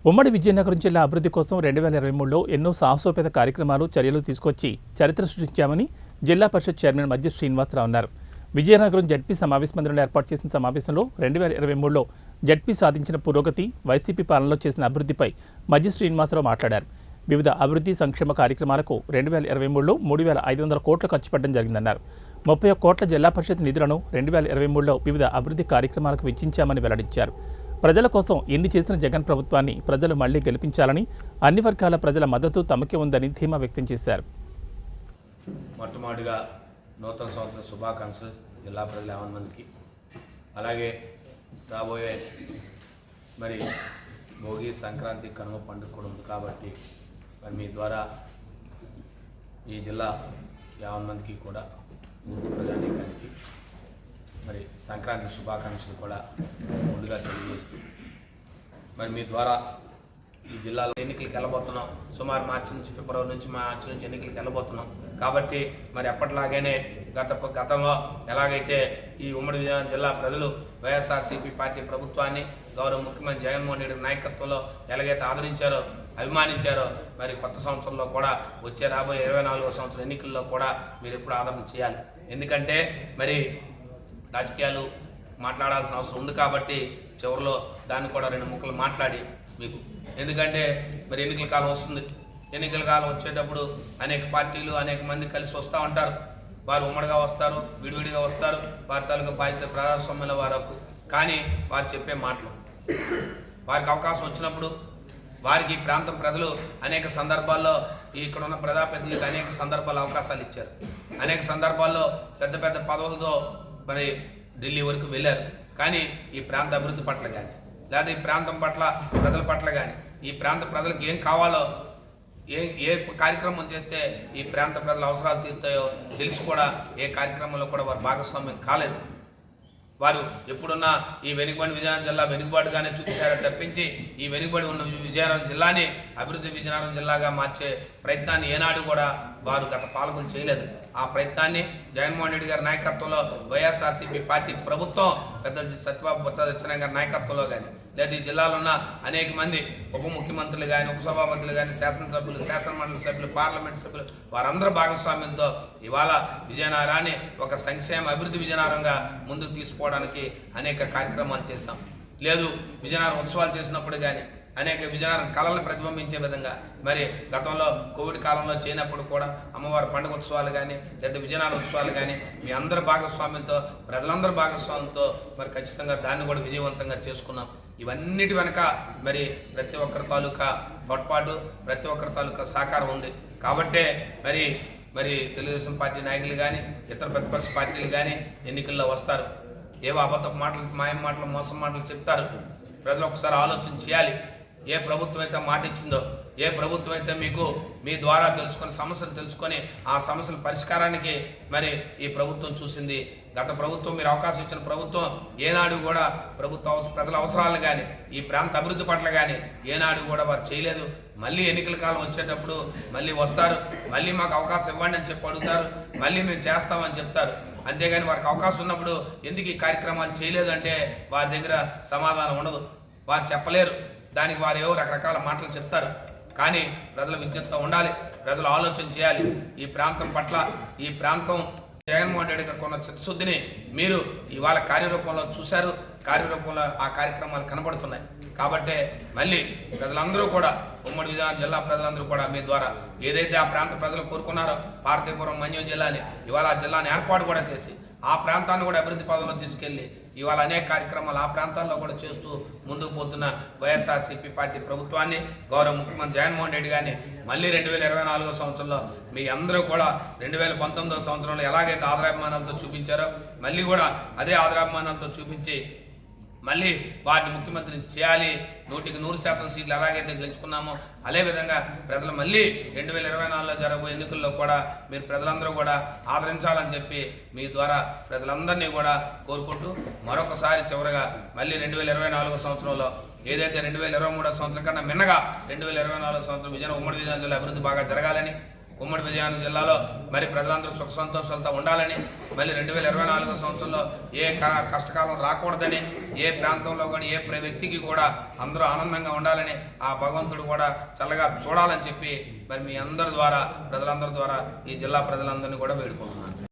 ఉమ్మడి విజయనగరం జిల్లా అభివృద్ధి కోసం 2023లో ఎన్నో సాహసోపేత కార్యక్రమాలు చర్యలు తీసుకొచ్చి చరిత్ర సృష్టించామని జిల్లా పరిషత్ చైర్మన్ మధ్య శ్రీనివాసరావు అన్నారు. విజయనగరం జడ్పీ సమావేశ మందిరంలో ఏర్పాటు చేసిన సమావేశంలో 2023లో జడ్పీ సాధించిన పురోగతి, వైసీపీ పాలనలో చేసిన అభివృద్ధిపై మధ్య శ్రీనివాసరావు మాట్లాడారు. వివిధ అభివృద్ధి సంక్షేమ కార్యక్రమాలకు 2023లో 3,500 కోట్లు ఖర్చు పెట్టడం జరిగిందన్నారు. 31 కోట్ల జిల్లా పరిషత్ నిధులను 2023లో వివిధ అభివృద్ధి కార్యక్రమాలకు వెచ్చించామని వెల్లడించారు. ప్రజల కోసం ఎన్ని చేసిన జగన్ ప్రభుత్వాన్ని ప్రజలు మళ్లీ గెలిపించాలని, అన్ని వర్గాల ప్రజల మద్దతు తమకే ఉందని ధీమా వ్యక్తం చేశారు. మొట్టమొదటిగా నూతన సంవత్సర శుభాకాంక్షలు జిల్లా ప్రజల 50 మందికి. అలాగే రాబోయే భోగి, సంక్రాంతి, కనుమ పండుగ కూడా ఉంది కాబట్టి మీ ద్వారా ఈ జిల్లా 50 మందికి కూడా ప్రజానీకానికి సంక్రాంతి శుభాకాంక్షలు కూడా ముందుగా తెలియజేస్తూ మీ ద్వారా ఈ జిల్లాలో ఎన్నికలకు వెళ్ళబోతున్నాం. సుమారు మార్చి నుంచి ఫిబ్రవరి నుంచి ఎన్నికలకు వెళ్ళబోతున్నాం కాబట్టి ఎప్పటిలాగానే గతంలో ఎలాగైతే ఈ ఉమ్మడి విజయనగరం జిల్లా ప్రజలు వైఎస్ఆర్సీపీ పార్టీ ప్రభుత్వాన్ని గౌరవ ముఖ్యమంత్రి జగన్మోహన్ రెడ్డి నాయకత్వంలో ఎలాగైతే ఆదరించారో, అభిమానించారో కొత్త సంవత్సరంలో కూడా వచ్చే రాబోయే 24వ సంవత్సరం ఎన్నికల్లో కూడా మీరు ఎప్పుడు ఆదరణ చేయాలి. ఎందుకంటే రాజకీయాలు మాట్లాడాల్సిన అవసరం ఉంది కాబట్టి చివరిలో దాన్ని కూడా 2 ముక్కలు మాట్లాడి మీకు, ఎందుకంటే ఎన్నికల కాలం వస్తుంది. ఎన్నికల కాలం వచ్చేటప్పుడు అనేక పార్టీలు, అనేక మంది కలిసి వస్తూ ఉంటారు. వారు ఉమ్మడిగా వస్తారు, విడివిడిగా వస్తారు. వారి తాలూకా బాధ్యత ప్రజాస్వామ్యంలో వారికి. కానీ వారు చెప్పే మాటలు, వారికి అవకాశం వచ్చినప్పుడు వారికి ప్రాంతం ప్రజలు అనేక సందర్భాల్లో ఇక్కడ ఉన్న ప్రజాప్రతినిధులకు అనేక సందర్భాల్లో అవకాశాలు ఇచ్చారు. అనేక సందర్భాల్లో పెద్ద పెద్ద పదవులతో ఢిల్లీ వరకు వెళ్ళారు. కానీ ఈ ప్రాంత అభివృద్ధి పట్ల కానీ, లేదా ఈ ప్రాంతం పట్ల ప్రజల పట్ల కానీ, ఈ ప్రాంత ప్రజలకు ఏం కావాలో, ఏ కార్యక్రమం చేస్తే ఈ ప్రాంత ప్రజల అవసరాలు తీరుతాయో తెలిసి కూడా ఏ కార్యక్రమంలో కూడా వారు భాగస్వామ్యం కాలేదు. వారు ఎప్పుడున్నా ఈ వెనుకబడి విజయనగరం జిల్లా వెనుకబాటుగానే చూపించారో తప్పించి ఈ వెనుకబడి ఉన్న విజయనగరం జిల్లాని అభివృద్ధి విజయనగరం జిల్లాగా మార్చే ప్రయత్నాన్ని ఏనాడు కూడా వారు గత పాలకులు చేయలేదు. ఆ ప్రయత్నాన్ని జగన్మోహన్ రెడ్డి గారి నాయకత్వంలో వైఎస్ఆర్సీపీ పార్టీ ప్రభుత్వం, పెద్ద సత్యబాబు బొత్స సత్యనారాయణ గారి నాయకత్వంలో కానీ, లేదా ఈ జిల్లాలో ఉన్న అనేక మంది ఉప ముఖ్యమంత్రులు కానీ, ఉపసభాపతులు కానీ, శాసనసభ్యులు, శాసనమండలి సభ్యులు, పార్లమెంట్ సభ్యులు వారందరూ భాగస్వామ్యంతో ఇవాళ విజయనగరాన్ని ఒక సంక్షేమ అభివృద్ధి విజయనగరంగా ముందుకు తీసుకోవడానికి అనేక కార్యక్రమాలు చేశాం. లేదు విజయనగరం ఉత్సవాలు చేసినప్పుడు కానీ అనేక విజయనగరం కళలను ప్రతిబింబించే విధంగా గతంలో కోవిడ్ కాలంలో చేయనప్పుడు కూడా అమ్మవారి పండుగ ఉత్సవాలు కానీ, లేదా విజయనగరం ఉత్సవాలు కానీ మీ అందరి భాగస్వామ్యంతో, ప్రజలందరి భాగస్వామ్యంతో ఖచ్చితంగా దాన్ని కూడా విజయవంతంగా చేసుకున్నాం. ఇవన్నిటి వెనక ప్రతి ఒక్కరి తాలూకా తోడ్పాటు, ప్రతి ఒక్కరి తాలూకా సహకారం ఉంది. కాబట్టే తెలుగుదేశం పార్టీ నాయకులు కానీ, ఇతర ప్రతిపక్ష పార్టీలు కానీ ఎన్నికల్లో వస్తారు. ఏవో అబద్ధపు మాటలు, మాయం మాటలు, మోసం మాటలు చెప్తారు. ప్రజలు ఒకసారి ఆలోచన చేయాలి. ఏ ప్రభుత్వం అయితే మాట ఇచ్చిందో, ఏ ప్రభుత్వం అయితే మీకు మీ ద్వారా సమస్యలు తెలుసుకొని ఆ సమస్యల పరిష్కారానికి ఈ ప్రభుత్వం చూసింది. గత ప్రభుత్వం, మీరు అవకాశం ఇచ్చిన ప్రభుత్వం ఏనాడు కూడా ప్రజల అవసరాలు కానీ, ఈ ప్రాంత అభివృద్ధి పట్ల కానీ ఏనాడు కూడా వారు చేయలేదు. మళ్ళీ ఎన్నికల కాలం వచ్చేటప్పుడు మళ్ళీ వస్తారు, మళ్ళీ మాకు అవకాశం ఇవ్వండి అని చెప్పి అడుగుతారు, మళ్ళీ మేము చేస్తామని చెప్తారు. అంతేగాని వారికి అవకాశం ఉన్నప్పుడు ఎందుకు ఈ కార్యక్రమాలు చేయలేదు అంటే వారి దగ్గర సమాధానం ఉండదు. వారు చెప్పలేరు. దానికి వారు ఏవో రకరకాల మాటలు చెప్తారు. కానీ ప్రజల విజ్ఞతతో ఉండాలి, ప్రజలు ఆలోచన చేయాలి. ఈ ప్రాంతం పట్ల, ఈ ప్రాంతం జగన్మోహన్ రెడ్డి గారికి ఉన్న చిత్తశుద్ధిని మీరు ఇవాళ కార్యరూపంలో చూశారు. కార్యరూపంలో ఆ కార్యక్రమాలు కనబడుతున్నాయి. కాబట్టి మళ్ళీ ప్రజలందరూ కూడా, ఉమ్మడి విజయనగరం జిల్లా ప్రజలందరూ కూడా మీ ద్వారా ఏదైతే ఆ ప్రాంత ప్రజలు కోరుకున్నారో పార్వతీపురం మన్యం జిల్లాని, ఇవాళ ఆ జిల్లాని ఏర్పాటు కూడా చేసి ఆ ప్రాంతాన్ని కూడా అభివృద్ధి పదంలో తీసుకెళ్లి ఇవాళ అనేక కార్యక్రమాలు ఆ ప్రాంతాల్లో కూడా చేస్తూ ముందుకు పోతున్న వైఎస్ఆర్సీపీ పార్టీ ప్రభుత్వాన్ని, గౌరవ ముఖ్యమంత్రి జగన్మోహన్ రెడ్డి గారిని మళ్ళీ 2024వ సంవత్సరంలో మీ అందరూ కూడా 2019వ సంవత్సరంలో ఎలాగైతే ఆదరాభిమానాలతో చూపించారో మళ్ళీ కూడా అదే ఆదరాభిమానాలతో చూపించి మళ్ళీ వారిని ముఖ్యమంత్రిని చేయాలి. 100% సీట్లు ఎలాగైతే గెలుచుకున్నామో అదే విధంగా ప్రజలు మళ్ళీ 2024లో జరగబోయే ఎన్నికల్లో కూడా మీరు ప్రజలందరూ కూడా ఆదరించాలని చెప్పి మీ ద్వారా ప్రజలందరినీ కూడా కోరుకుంటూ మరొకసారి చివరగా మళ్ళీ 2024 సంవత్సరంలో ఏదైతే 2023 సంవత్సరం కన్నా మిన్నగా 2024 సంవత్సరం ఉమ్మడి విజయనగరం జిల్లా అభివృద్ధి బాగా జరగాలని ఉమ్మడి విజయనగరం జిల్లాలో మరి ప్రజలందరూ సుఖ సంతోషాలతో ఉండాలని, మళ్ళీ 2024 సంవత్సరంలో ఏ కష్టకాలం రాకూడదని, ఏ ప్రాంతంలో కూడా ఏ వ్యక్తికి కూడా అందరూ ఆనందంగా ఉండాలని, ఆ భగవంతుడు కూడా చల్లగా చూడాలని చెప్పి మరి మీ అందరి ద్వారా, ప్రజలందరి ద్వారా ఈ జిల్లా ప్రజలందరినీ కూడా వేడుకుంటున్నాను.